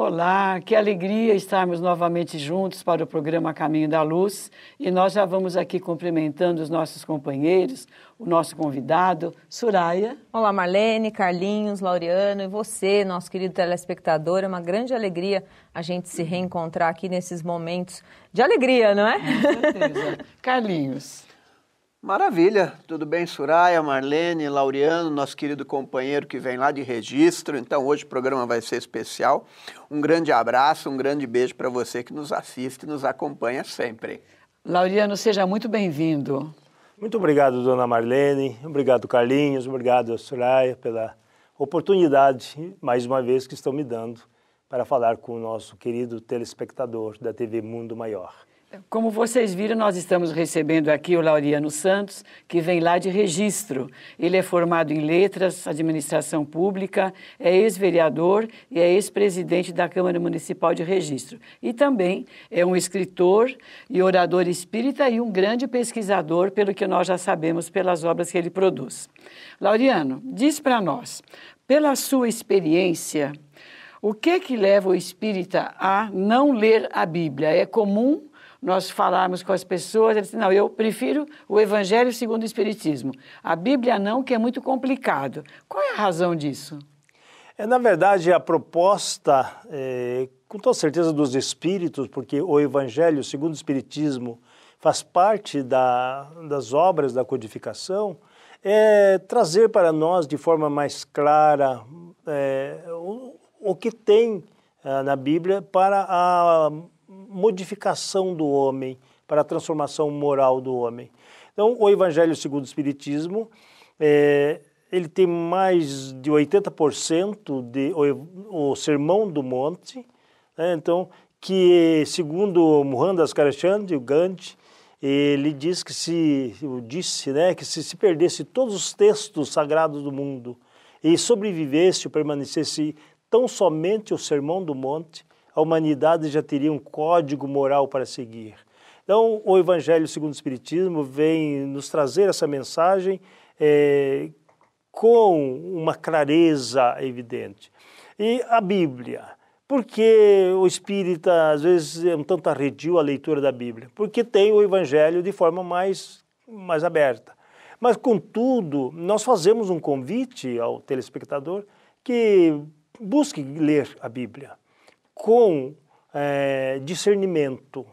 Olá, que alegria estarmos novamente juntos para o programa Caminho da Luz. E nós já vamos aqui cumprimentando os nossos companheiros, o nosso convidado, Soraya. Olá, Marlene, Carlinhos, Laureano e você, nosso querido telespectador. É uma grande alegria a gente se reencontrar aqui nesses momentos de alegria, não é? Com certeza. Carlinhos. Maravilha, tudo bem, Soraya, Marlene, Laureano, nosso querido companheiro que vem lá de Registro. Então hoje o programa vai ser especial. Um grande abraço, um grande beijo para você que nos assiste e nos acompanha sempre. Laureano, seja muito bem-vindo. Muito obrigado, dona Marlene, obrigado, Carlinhos, obrigado, Soraya, pela oportunidade, mais uma vez, que estão me dando para falar com o nosso querido telespectador da TV Mundo Maior. Como vocês viram, nós estamos recebendo aqui o Laureano Santos, que vem lá de Registro. Ele é formado em Letras, Administração Pública, é ex-vereador e é ex-presidente da Câmara Municipal de Registro. E também é um escritor e orador espírita e um grande pesquisador, pelo que nós já sabemos pelas obras que ele produz. Laureano, diz para nós, pela sua experiência, o que leva o espírita a não ler a Bíblia? É comum nós falarmos com as pessoas, eles dizem, não, eu prefiro o Evangelho segundo o Espiritismo. A Bíblia não, que é muito complicado. Qual é a razão disso? Na verdade, a proposta, com toda certeza, dos Espíritos, porque o Evangelho segundo o Espiritismo faz parte das obras da codificação, é trazer para nós de forma mais clara o que tem na Bíblia para a modificação do homem, para a transformação moral do homem. Então, o Evangelho segundo o Espiritismo, ele tem mais de 80% o Sermão do Monte, né? Então, que segundo Mohandas Karachand, o Gandhi, ele diz que que se perdesse todos os textos sagrados do mundo e sobrevivesse ou permanecesse tão somente o Sermão do Monte, a humanidade já teria um código moral para seguir. Então, o Evangelho segundo o Espiritismo vem nos trazer essa mensagem com uma clareza evidente. E a Bíblia, por que o espírita às vezes é um tanto arredio a leitura da Bíblia? Porque tem o Evangelho de forma mais aberta. Mas, contudo, nós fazemos um convite ao telespectador que busque ler a Bíblia com discernimento.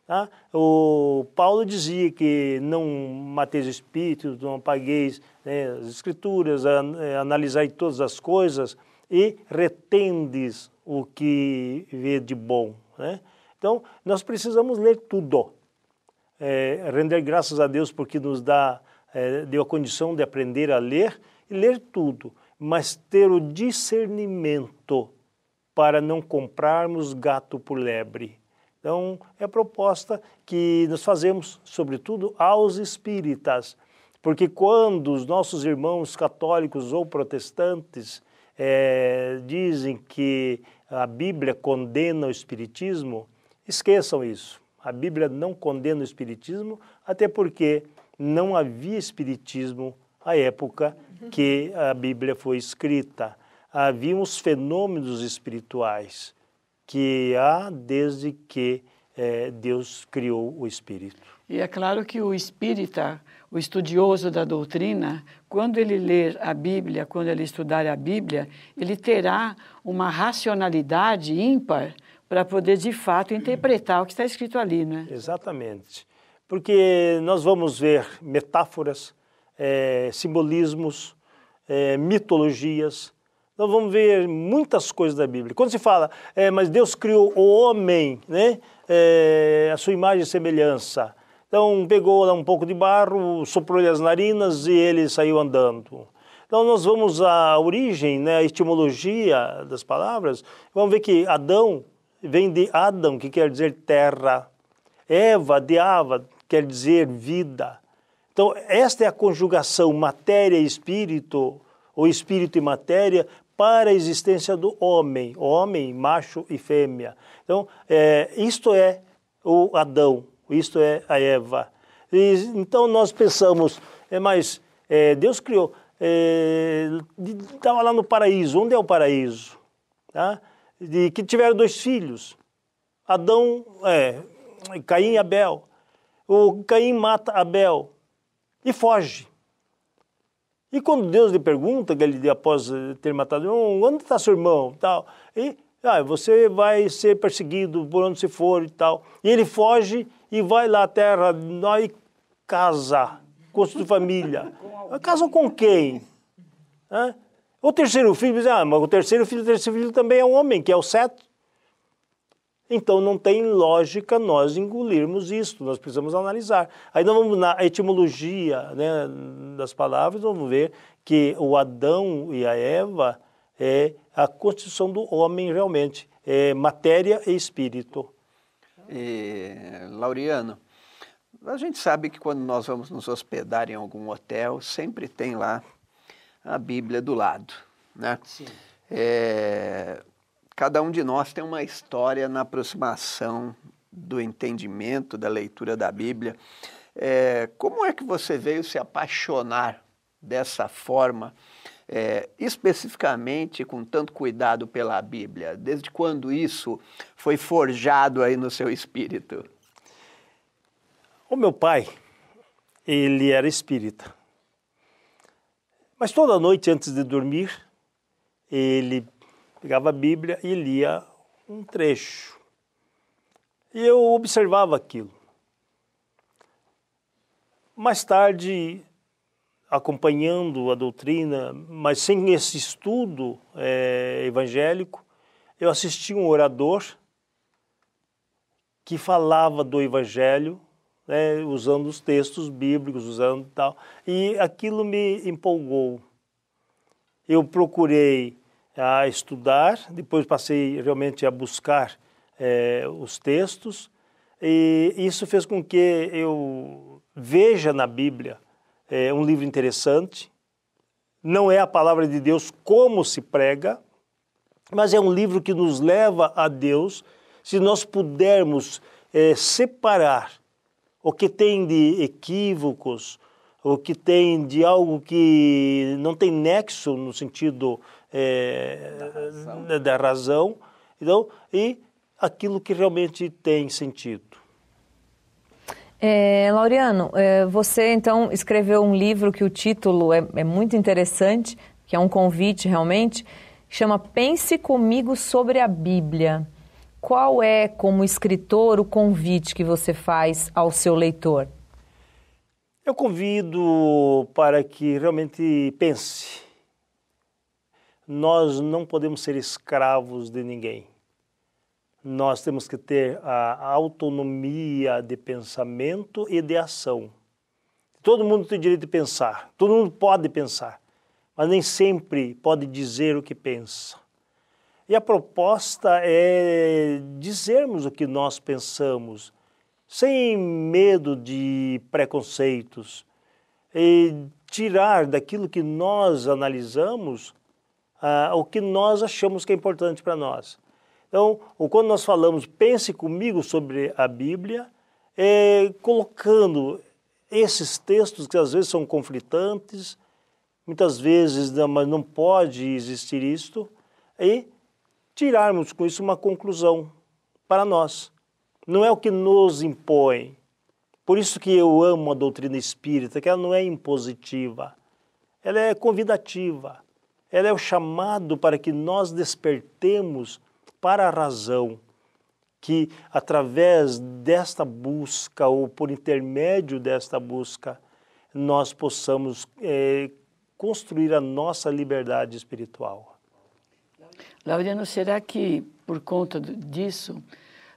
Tá? O Paulo dizia que não mateis o espírito, não apagueis as escrituras, analisai todas as coisas e retendes o que vê de bom. Né? Então, nós precisamos ler tudo. Render graças a Deus porque nos deu a condição de aprender a ler e ler tudo, mas ter o discernimento para não comprarmos gato por lebre. Então, é a proposta que nós fazemos, sobretudo, aos espíritas, porque quando os nossos irmãos católicos ou protestantes dizem que a Bíblia condena o espiritismo, esqueçam isso. A Bíblia não condena o espiritismo, até porque não havia espiritismo à época que a Bíblia foi escrita. Havia os fenômenos espirituais que há desde que Deus criou o espírito. E é claro que o espírita, o estudioso da doutrina, quando ele ler a Bíblia, quando ele estudar a Bíblia, ele terá uma racionalidade ímpar para poder, de fato, interpretar o que está escrito ali, não é? Exatamente. Porque nós vamos ver metáforas, simbolismos, mitologias. Nós vamos ver muitas coisas da Bíblia. Quando se fala, mas Deus criou o homem, né? A sua imagem e semelhança. Então, pegou lá um pouco de barro, soprou-lhe as narinas e ele saiu andando. Então, nós vamos à origem, né, a etimologia das palavras. Vamos ver que Adão vem de Adam, que quer dizer terra. Eva, de Ava, quer dizer vida. Então, esta é a conjugação matéria e espírito, ou espírito e matéria, para a existência do homem, macho e fêmea. Então, isto é o Adão, isto é a Eva. Então, nós pensamos, mas Deus criou, estava lá no paraíso. Onde é o paraíso? Tá? de que tiveram 2 filhos, Caim e Abel. O Caim mata Abel e foge. E quando Deus lhe pergunta, que ele após ter matado, onde está seu irmão? Tal, e você vai ser perseguido por onde você for e tal. E ele foge e vai lá à terra e casa, constitui família. Casa com quem? O terceiro filho diz, mas o terceiro filho também é um homem, que é o Sete. Então não tem lógica nós engolirmos isso, nós precisamos analisar. Aí nós vamos na etimologia, né, das palavras, vamos ver que o Adão e a Eva é a constituição do homem realmente, é matéria e espírito. Laureano, a gente sabe que quando nós vamos nos hospedar em algum hotel, sempre tem lá a Bíblia do lado, né? Sim. Cada um de nós tem uma história na aproximação do entendimento, da leitura da Bíblia. Como é que você veio se apaixonar dessa forma, especificamente com tanto cuidado pela Bíblia? Desde quando isso foi forjado aí no seu espírito? O meu pai, ele era espírita. Mas toda noite antes de dormir, ele pegava a Bíblia e lia um trecho. E eu observava aquilo. Mais tarde, acompanhando a doutrina, mas sem esse estudo evangélico, eu assisti um orador que falava do Evangelho, usando os textos bíblicos, usando tal, e aquilo me empolgou. Eu procurei a estudar, depois passei realmente a buscar os textos, e isso fez com que eu veja na Bíblia um livro interessante. Não é a palavra de Deus como se prega, mas é um livro que nos leva a Deus, se nós pudermos separar o que tem de equívocos, o que tem de algo que não tem nexo no sentido da razão, então, e aquilo que realmente tem sentido. Laureano, você então escreveu um livro que o título é muito interessante, que é um convite realmente, chama Pense Comigo sobre a Bíblia. Qual é, como escritor, o convite que você faz ao seu leitor? Eu convido para que realmente pense. Nós não podemos ser escravos de ninguém. Nós temos que ter a autonomia de pensamento e de ação. Todo mundo tem direito de pensar, todo mundo pode pensar, mas nem sempre pode dizer o que pensa. E a proposta é dizermos o que nós pensamos, sem medo de preconceitos, e tirar daquilo que nós analisamos o que nós achamos que é importante para nós. Então, quando nós falamos, pense comigo sobre a Bíblia, colocando esses textos que às vezes são conflitantes, muitas vezes mas não pode existir isto, e tirarmos com isso uma conclusão para nós. Não é o que nos impõe. Por isso que eu amo a doutrina espírita, que ela não é impositiva, ela é convidativa, ela é o chamado para que nós despertemos para a razão, que através desta busca ou por intermédio desta busca nós possamos construir a nossa liberdade espiritual. Laureano, será que por conta disso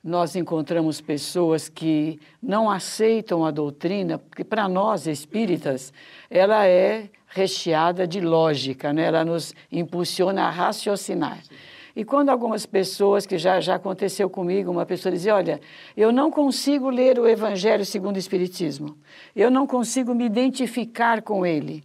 nós encontramos pessoas que não aceitam a doutrina, porque para nós espíritas ela é recheada de lógica, né? Ela nos impulsiona a raciocinar. E quando algumas pessoas, que já aconteceu comigo, uma pessoa dizia, olha, eu não consigo ler o Evangelho segundo o Espiritismo, eu não consigo me identificar com ele.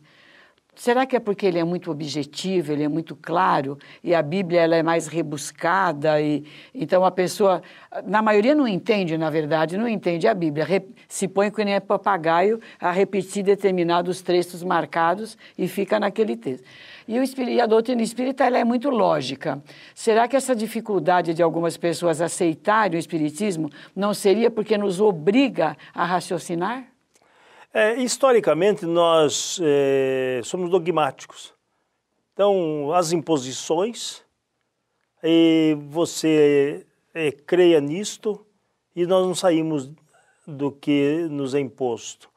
Será que é porque ele é muito objetivo, ele é muito claro, e a Bíblia ela é mais rebuscada, e então a pessoa, na maioria não entende, na verdade, não entende a Bíblia, se põe que nem é papagaio a repetir determinados trechos marcados e fica naquele texto. E a doutrina espírita ela é muito lógica. Será que essa dificuldade de algumas pessoas aceitarem o espiritismo não seria porque nos obriga a raciocinar? Historicamente, nós somos dogmáticos. Então, as imposições, você creia nisto e nós não saímos do que nos é imposto.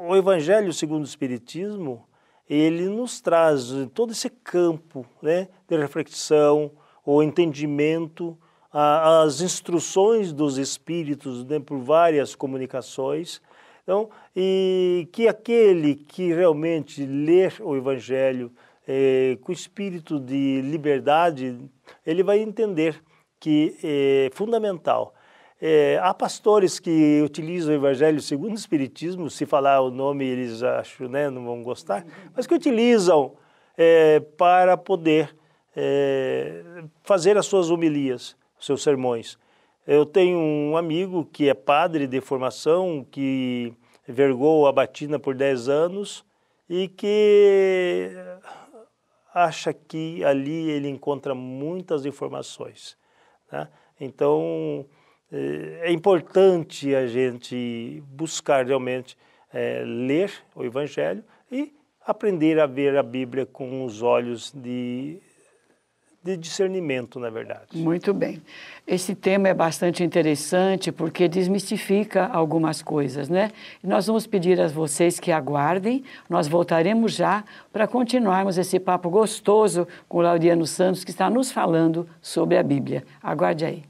O Evangelho segundo o Espiritismo, ele nos traz todo esse campo, né, de reflexão, o entendimento, as instruções dos Espíritos, né, por várias comunicações. Então, e que aquele que realmente ler o Evangelho com espírito de liberdade, ele vai entender que é fundamental. Há pastores que utilizam o Evangelho segundo o Espiritismo, se falar o nome eles acham, né, não vão gostar, mas que utilizam para poder fazer as suas homilias, seus sermões. Eu tenho um amigo que é padre de formação, que vergou a batina por 10 anos e que acha que ali ele encontra muitas informações, né? Então, é importante a gente buscar realmente ler o Evangelho e aprender a ver a Bíblia com os olhos de discernimento, na verdade. Muito bem. Esse tema é bastante interessante porque desmistifica algumas coisas, né? E nós vamos pedir a vocês que aguardem, nós voltaremos já para continuarmos esse papo gostoso com o Laureano Santos, que está nos falando sobre a Bíblia. Aguarde aí.